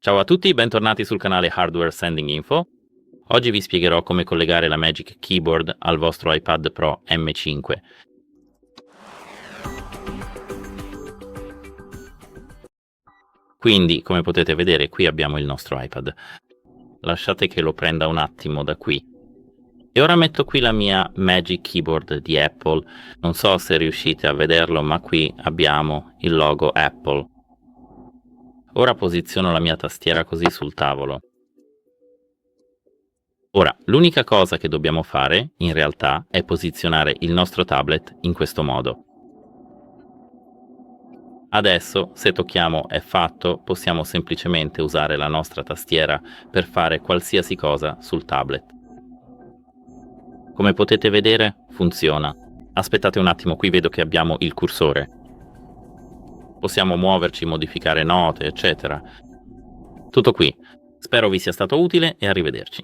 Ciao a tutti, bentornati sul canale Hardware Sending Info. Oggi vi spiegherò come collegare la Magic Keyboard al vostro iPad Pro M5. Quindi, come potete vedere, qui abbiamo il nostro iPad. Lasciate che lo prenda un attimo da qui. E ora metto qui la mia Magic Keyboard di Apple. Non so se riuscite a vederlo, ma qui abbiamo il logo Apple. Ora posiziono la mia tastiera così sul tavolo. Ora, l'unica cosa che dobbiamo fare, in realtà, è posizionare il nostro tablet in questo modo. Adesso, se tocchiamo è fatto, possiamo semplicemente usare la nostra tastiera per fare qualsiasi cosa sul tablet. Come potete vedere, funziona. Aspettate un attimo, qui vedo che abbiamo il cursore. Possiamo muoverci, modificare note, eccetera. Tutto qui. Spero vi sia stato utile e arrivederci.